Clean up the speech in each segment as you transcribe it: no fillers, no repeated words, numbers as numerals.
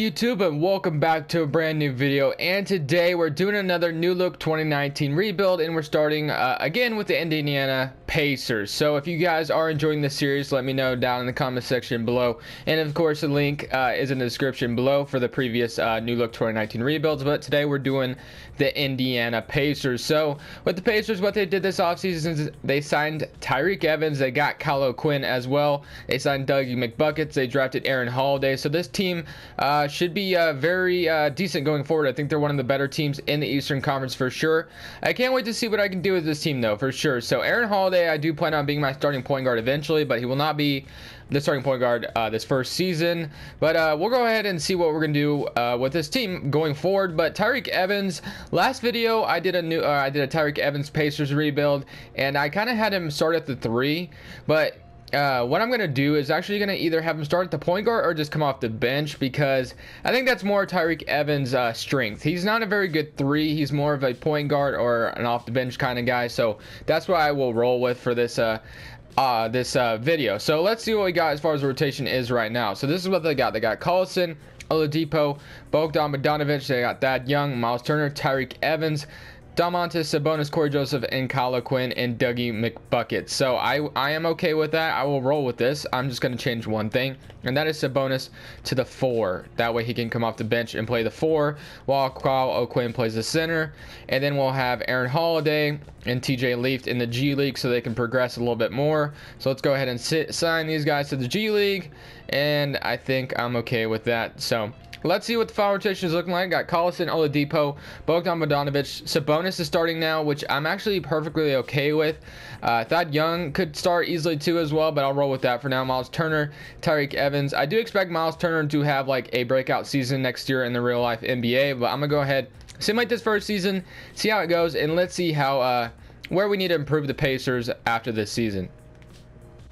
YouTube, and welcome back to a brand new video. And today we're doing another new look 2019 rebuild, and we're starting again with the Indiana Pacers. So if you guys are enjoying this series, let me know down in the comment section below, and of course the link is in the description below for the previous new look 2019 rebuilds. But today we're doing the Indiana Pacers. So with the Pacers, what they did this offseason is they signed Tyreke Evans, they got Kyle O'Quinn as well, they signed Dougie McBuckets, they drafted Aaron Holiday. So this team should be very decent going forward. I think they're one of the better teams in the Eastern Conference for sure. I can't wait to see what I can do with this team though, for sure. So Aaron Holiday, I do plan on being my starting point guard eventually, but he will not be the starting point guard this first season. But we'll go ahead and see what we're gonna do with this team going forward. But Tyreke Evans, last video I did a Tyreke Evans Pacers rebuild, and I kind of had him start at the 3, but what I'm going to do is actually going to either have him start at the point guard or just come off the bench, because I think that's more Tyreke Evans' strength. He's not a very good 3. He's more of a point guard or an off the bench kind of guy. So that's what I will roll with for this video. So let's see what we got as far as rotation is right now. So this is what they got. They got Collison, Oladipo, Bogdan Bogdanovic. They got Thad Young, Miles Turner, Tyreke Evans, Domantas Sabonis, Corey Joseph, and Kyle O'Quinn, and Dougie McBuckets. So I am okay with that. I will roll with this. I'm just going to change one thing, and that is Sabonis to the 4. That way he can come off the bench and play the 4 while Kyle O'Quinn plays the center. And then we'll have Aaron Holiday and TJ Leaf in the G League so they can progress a little bit more. So let's go ahead and sign these guys to the G League, and I think I'm okay with that. So let's see what the foul rotation is looking like. Got Collison, Oladipo, Bogdan Bogdanovic. Sabonis is starting now, which I'm actually perfectly okay with. Thad Young could start easily too as well, but I'll roll with that for now. Miles Turner, Tyreke Evans. I do expect Miles Turner to have like a breakout season next year in the real life NBA, but I'm going to go ahead, simulate this first season, see how it goes, and let's see how where we need to improve the Pacers after this season.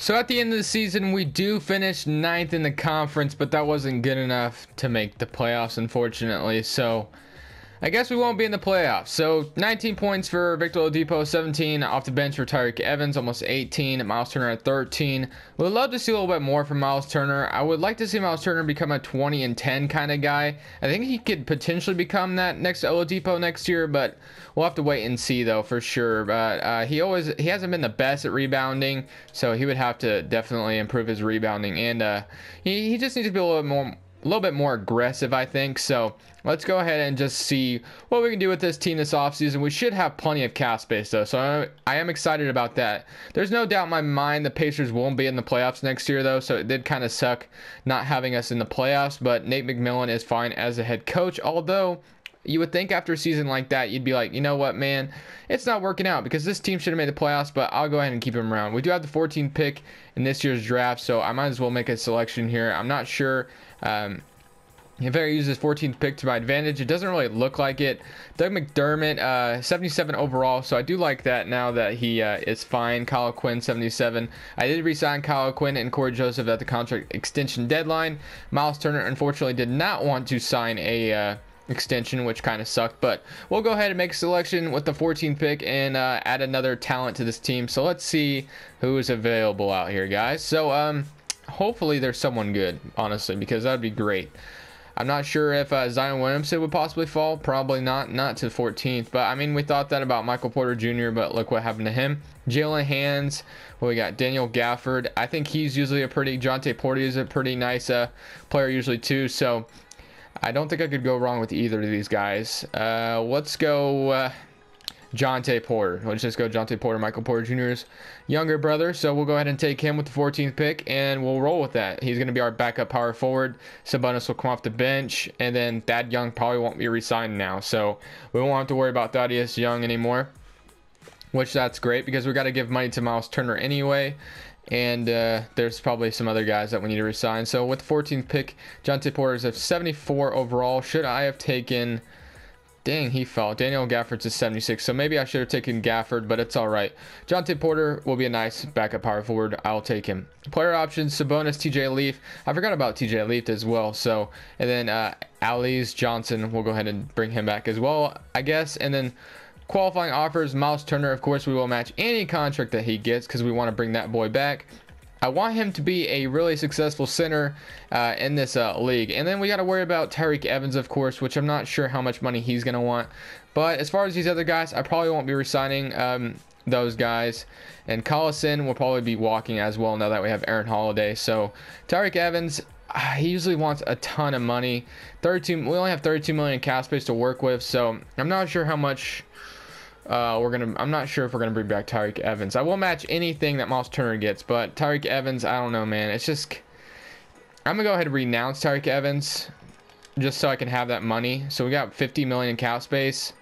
So at the end of the season, we do finish 9th in the conference, but that wasn't good enough to make the playoffs, unfortunately. So I guess we won't be in the playoffs. So 19 points for Victor Oladipo, 17 off the bench for Tyreke Evans, almost 18. Miles Turner at 13. Would love to see a little bit more from Miles Turner. I would like to see Miles Turner become a 20 and 10 kind of guy. I think he could potentially become that next to Oladipo next year, but we'll have to wait and see though for sure. But he hasn't been the best at rebounding, so he would have to definitely improve his rebounding, and he just needs to be a little bit more aggressive, I think. So let's go ahead and just see what we can do with this team this offseason. We should have plenty of cap space though, so I am excited about that. There's no doubt in my mind the Pacers won't be in the playoffs next year though, so it did kind of suck not having us in the playoffs. But Nate McMillan is fine as a head coach, although you would think after a season like that, you'd be like, you know what, man, it's not working out because this team should have made the playoffs, but I'll go ahead and keep him around. We do have the 14th pick in this year's draft, so I might as well make a selection here. I'm not sure if I use this 14th pick to my advantage. It doesn't really look like it. Doug McDermott, 77 overall, so I do like that now that he is fine. Kyle Quinn, 77. I did re-sign Kyle Quinn and Corey Joseph at the contract extension deadline. Miles Turner, unfortunately, did not want to sign a extension, which kind of sucked, but we'll go ahead and make a selection with the 14th pick and add another talent to this team. So let's see who is available out here, guys. So hopefully there's someone good, honestly, because that would be great. I'm not sure if Zion Williamson would possibly fall. Probably not to 14th. But, I mean, we thought that about Michael Porter Jr., but look what happened to him. Jalen Hands. Well, we got Daniel Gafford. I think he's usually Jonte Porter is a pretty nice player usually, too. So I don't think I could go wrong with either of these guys. Let's go Jonte Porter. Let's just go Jonte Porter, Michael Porter Jr.'s younger brother. So we'll go ahead and take him with the 14th pick, and we'll roll with that. He's going to be our backup power forward. Sabonis will come off the bench, and then Thad Young probably won't be re-signed now. So we won't have to worry about Thaddeus Young anymore, which that's great because we got to give money to Miles Turner anyway. And there's probably some other guys that we need to resign. So with the 14th pick, Jonte Porter is at 74 overall. Should I have taken... Dang, he fell. Daniel Gafford's at 76, so maybe I should have taken Gafford, but it's all right. Jonte Porter will be a nice backup power forward. I'll take him. Player options, Sabonis, TJ Leaf. I forgot about TJ Leaf as well. So, and then Alice Johnson, we'll go ahead and bring him back as well, I guess. And then qualifying offers, Miles Turner, of course, we will match any contract that he gets because we want to bring that boy back. I want him to be a really successful center in this league. And then we got to worry about Tyreek Evans, of course, which I'm not sure how much money he's going to want. But as far as these other guys, I probably won't be resigning those guys. And Collison will probably be walking as well now that we have Aaron Holiday. So Tyreek Evans, he usually wants a ton of money. We only have 32 million cap space to work with. So I'm not sure how much... I'm not sure if we're gonna bring back Tyreek Evans. I will match anything that Miles Turner gets, but Tyreek Evans, I don't know, man. It's just, I'm gonna go ahead and renounce Tyreek Evans just so I can have that money. So we got 50 million cap space,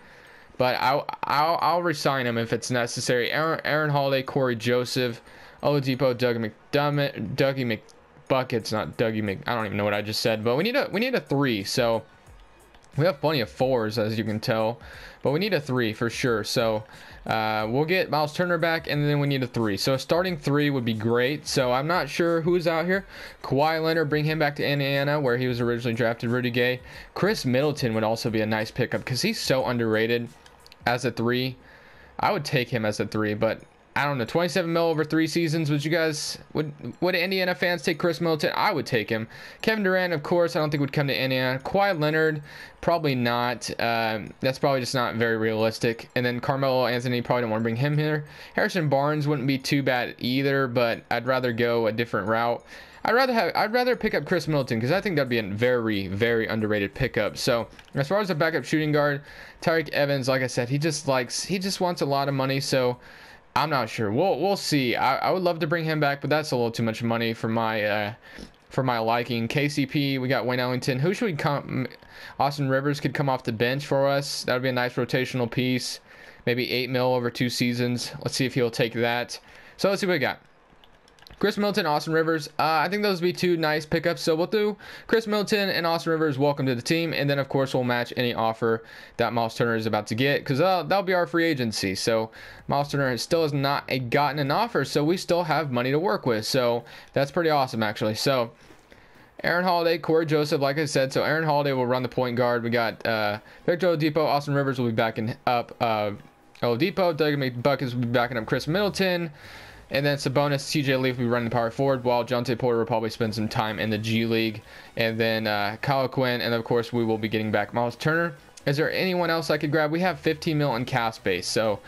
but I'll resign him if it's necessary. Aaron Holiday, Corey Joseph, Oladipo, Dougie McBuckets, not Dougie Mc. I don't even know what I just said, but we need a 3. So we have plenty of 4s, as you can tell, but we need a 3 for sure. So we'll get Miles Turner back, and then we need a 3. So a starting 3 would be great. So I'm not sure who's out here. Kawhi Leonard, bring him back to Indiana, where he was originally drafted. Rudy Gay. Chris Middleton would also be a nice pickup because he's so underrated as a 3. I would take him as a 3, but I don't know, 27 mil over 3 seasons. Would Indiana fans take Chris Middleton? I would take him. Kevin Durant, of course, I don't think would come to Indiana. Kawhi Leonard, probably not. That's probably just not very realistic. And then Carmelo Anthony, probably don't want to bring him here. Harrison Barnes wouldn't be too bad either, but I'd rather go a different route. I'd rather pick up Chris Middleton because I think that'd be a very, very underrated pickup. So as far as a backup shooting guard, Tyreek Evans, like I said, he just wants a lot of money. So I'm not sure. We'll see. I would love to bring him back, but that's a little too much money for my liking. KCP, we got Wayne Ellington. Who should we come? Austin Rivers could come off the bench for us. That would be a nice rotational piece. Maybe 8 mil over 2 seasons. Let's see if he'll take that. So let's see what we got. Chris Middleton, Austin Rivers. I think those would be 2 nice pickups. So we'll do Chris Middleton and Austin Rivers. Welcome to the team. And then, of course, we'll match any offer that Miles Turner is about to get, because that'll be our free agency. So Miles Turner still has not gotten an offer, so we still have money to work with. So that's pretty awesome, actually. So Aaron Holiday, Corey Joseph, like I said. So Aaron Holiday will run the point guard. We got Victor Oladipo. Austin Rivers will be backing up Oladipo. Dougie McBuckets will be backing up Chris Middleton. And then Sabonis, TJ Leaf will be running power forward, while Jonte Porter will probably spend some time in the G League. And then Kyle Quinn, and of course we will be getting back Miles Turner. Is there anyone else I could grab? We have 15 mil in cap space, so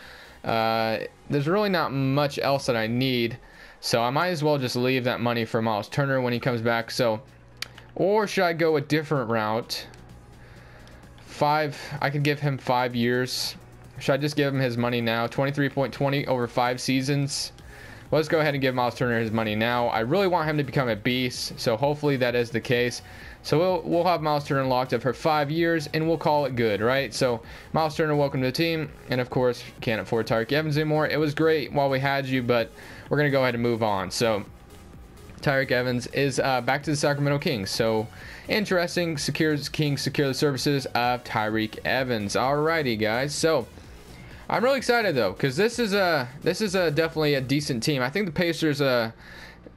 there's really not much else that I need. So I might as well just leave that money for Miles Turner when he comes back. So, or should I go a different route? I could give him 5 years. Should I just give him his money now? 23.20 over 5 seasons. Let's go ahead and give Miles Turner his money now. I really want him to become a beast, so hopefully that is the case. So we'll have Miles Turner locked up for 5 years, and we'll call it good, right? So Miles Turner, welcome to the team. And of course, can't afford Tyreek Evans anymore. It was great while we had you, but we're going to go ahead and move on. So Tyreek Evans is back to the Sacramento Kings. So interesting. Kings secure the services of Tyreek Evans. Alrighty, guys. So I'm really excited though, because this is definitely a decent team. I think the Pacers are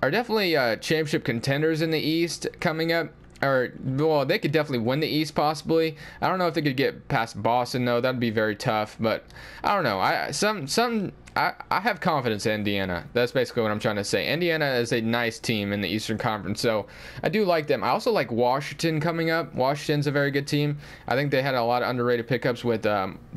definitely championship contenders in the East coming up. Or, well, they could definitely win the East possibly. I don't know if they could get past Boston though. That'd be very tough. But I don't know. I have confidence in Indiana. That's basically what I'm trying to say. Indiana is a nice team in the Eastern Conference, so I do like them. I also like Washington coming up. Washington's a very good team. I think they had a lot of underrated pickups with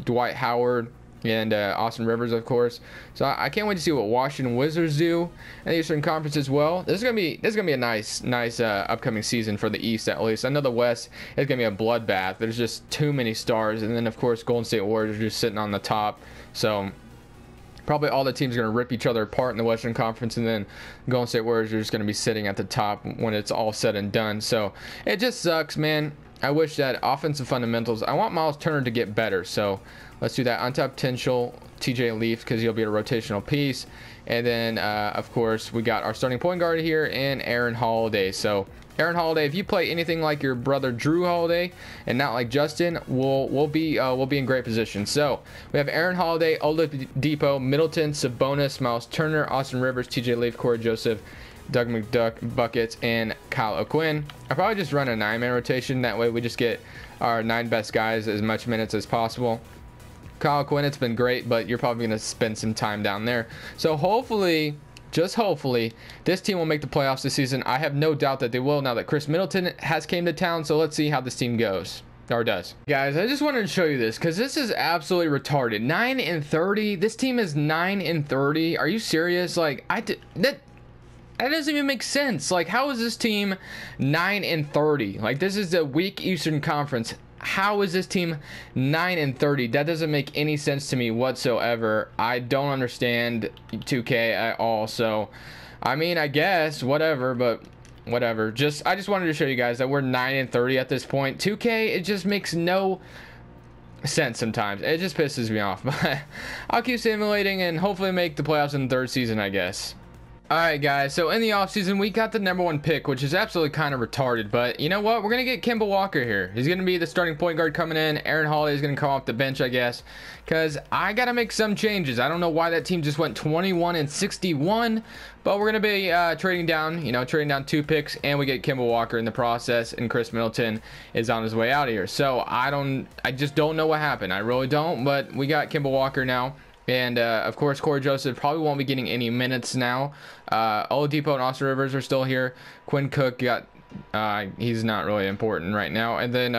Dwight Howard and Austin Rivers, of course. So I can't wait to see what Washington Wizards do in the Eastern Conference as well. This is gonna be a nice upcoming season for the East, at least. I know the West is gonna be a bloodbath. There's just too many stars, and then of course Golden State Warriors are just sitting on the top. So probably all the teams are going to rip each other apart in the Western Conference, and then Golden State Warriors are just going to be sitting at the top when it's all said and done. So it just sucks, man. I wish that offensive fundamentals. I want Miles Turner to get better. So let's do that. Untapped potential, TJ Leaf, because he'll be a rotational piece. And then, of course, we got our starting point guard here and Aaron Holiday. So Aaron Holiday, if you play anything like your brother Drew Holiday and not like Justin, we'll be in great position. So we have Aaron Holiday, Oladipo, Middleton, Sabonis, Miles Turner, Austin Rivers, TJ Leaf, Corey Joseph, Doug McBuckets, and Kyle O'Quinn. I probably just run a 9-man rotation. That way we just get our 9 best guys as much minutes as possible. Kyle Quinn, it's been great, but you're probably going to spend some time down there. So hopefully just hopefully, this team will make the playoffs this season. I have no doubt that they will now that Chris Middleton has came to town. So let's see how this team goes. Or does. Guys, I just wanted to show you this because this is absolutely retarded. 9-30. This team is 9-30. Are you serious? Like, that doesn't even make sense. Like, how is this team 9-30? Like, this is a weak Eastern Conference. How is this team 9-30? That doesn't make any sense to me whatsoever. I don't understand 2K at all. So, I mean, I guess whatever, but whatever. I just wanted to show you guys that we're 9-30 at this point. 2K, it just makes no sense sometimes. It just pisses me off. But I'll keep simulating and hopefully make the playoffs in the third season, I guess. Alright guys, so in the offseason we got the #1 pick, which is absolutely kind of retarded, but you know what, we're going to get Kemba Walker here. He's going to be the starting point guard coming in. Aaron Holiday is going to come off the bench, I guess, because I got to make some changes. I don't know why that team just went 21-61, but we're going to be trading down 2 picks, and we get Kemba Walker in the process, and Chris Middleton is on his way out of here. So I just don't know what happened. I really don't, but we got Kemba Walker now. And, of course, Corey Joseph probably won't be getting any minutes now. Oladipo and Austin Rivers are still here. Quinn Cook he's not really important right now. And then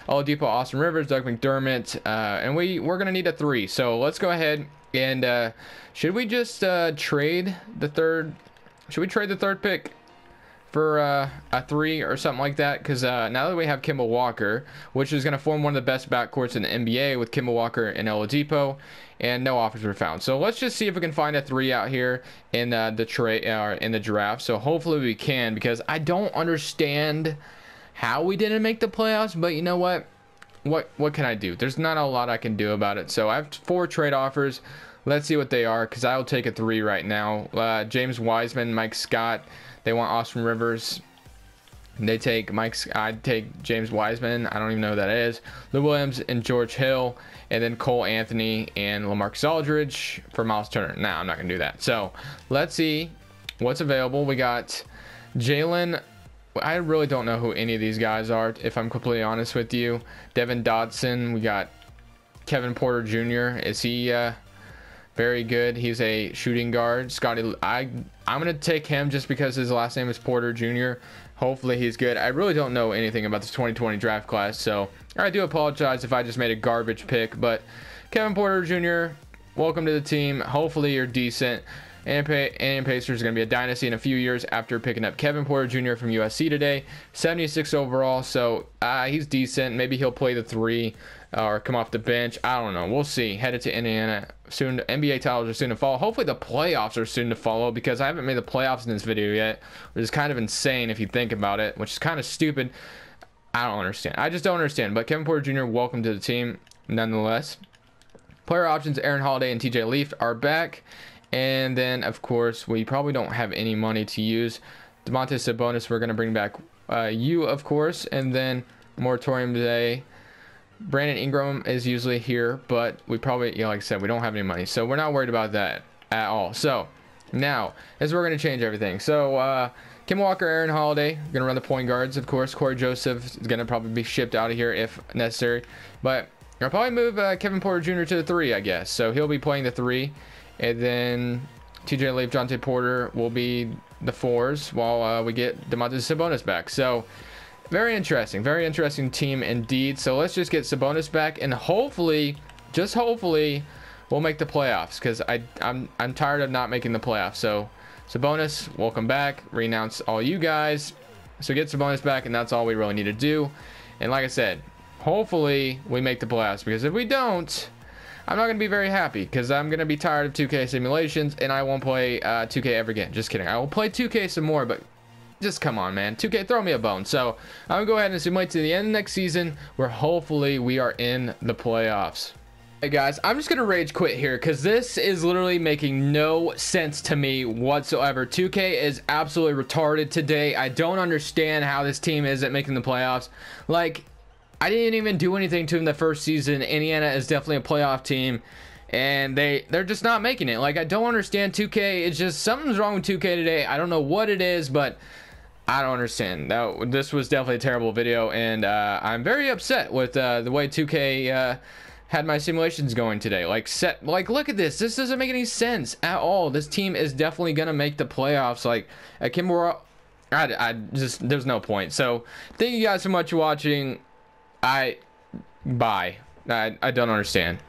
Oladipo, Austin Rivers, Doug McDermott. And we're going to need a 3. So let's go ahead and should we just trade the third? Should we trade the third pick for a 3 or something like that? Because now that we have Kemba Walker, which is going to form one of the best backcourts in the NBA with Kemba Walker and Oladipo, and no offers were found. So let's just see if we can find a 3 out here in the trade in the draft. So hopefully we can, because I don't understand how we didn't make the playoffs. But you know what? What can I do? There's not a lot I can do about it. So I have 4 trade offers. Let's see what they are, because I'll take a 3 right now. James Wiseman, Mike Scott. They want Austin Rivers. I'd take James Wiseman. I don't even know who that is. Lou Williams and George Hill. And then Cole Anthony and LaMarcus Aldridge for Miles Turner. Nah, I'm not going to do that. So let's see what's available. We got Jalen. I really don't know who any of these guys are, if I'm completely honest with you. Devin Dodson. We got Kevin Porter Jr. Is he very good? He's a shooting guard. Scotty, I'm going to take him just because his last name is Porter Jr. Hopefully he's good. I really don't know anything about this 2020 draft class, so I do apologize if I just made a garbage pick. But Kevin Porter Jr., welcome to the team. Hopefully you're decent. And Pacers is going to be a dynasty in a few years after picking up Kevin Porter Jr. from USC today. 76 overall, so he's decent. Maybe he'll play the 3 or come off the bench. I don't know. We'll see. Headed to Indiana soon. NBA titles are soon to follow. Hopefully the playoffs are soon to follow, because I haven't made the playoffs in this video yet, which is kind of insane if you think about it, which is kind of stupid. I don't understand. I just don't understand. But Kevin Porter Jr., welcome to the team nonetheless. Player options, Aaron Holiday and TJ Leaf are back. And then, of course, we probably don't have any money to use. Domantas Sabonis, we're going to bring back of course. And then moratorium today. Brandon Ingram is usually here, but we probably, like I said, we don't have any money. So we're not worried about that at all. So now, as we're going to change everything. So, Kemba Walker, Aaron Holiday, going to run the point guards, of course. Corey Joseph is going to probably be shipped out of here if necessary. But I'll probably move Kevin Porter Jr. to the 3, I guess. So he'll be playing the 3. And then TJ Leaf, Jonte Porter will be the 4s while we get Domantas Sabonis back. So very interesting team indeed. So let's just get Sabonis back, and hopefully, just hopefully, we'll make the playoffs, because I'm tired of not making the playoffs. So Sabonis, welcome back. Renounce all you guys. So get Sabonis back, and that's all we really need to do. And like I said, hopefully we make the playoffs, because if we don't, I'm not going to be very happy, because I'm going to be tired of 2K simulations, and I won't play 2K ever again. Just kidding. I will play 2K some more, but just come on, man. 2K, throw me a bone. So I'm going to go ahead and simulate to the end of next season, where hopefully we are in the playoffs. Hey guys, I'm just going to rage quit here, because this is literally making no sense to me whatsoever. 2K is absolutely retarded today. I don't understand how this team isn't making the playoffs. Like, I didn't even do anything to them the first season. Indiana is definitely a playoff team, and they're just not making it. Like, I don't understand 2K. It's just something's wrong with 2K today. I don't know what it is, but I don't understand. This was definitely a terrible video, and I'm very upset with the way 2K had my simulations going today. Like, look at this. This doesn't make any sense at all. This team is definitely gonna make the playoffs. Like, at Kimura, I just, there's no point. So thank you guys so much for watching. Bye. I don't understand.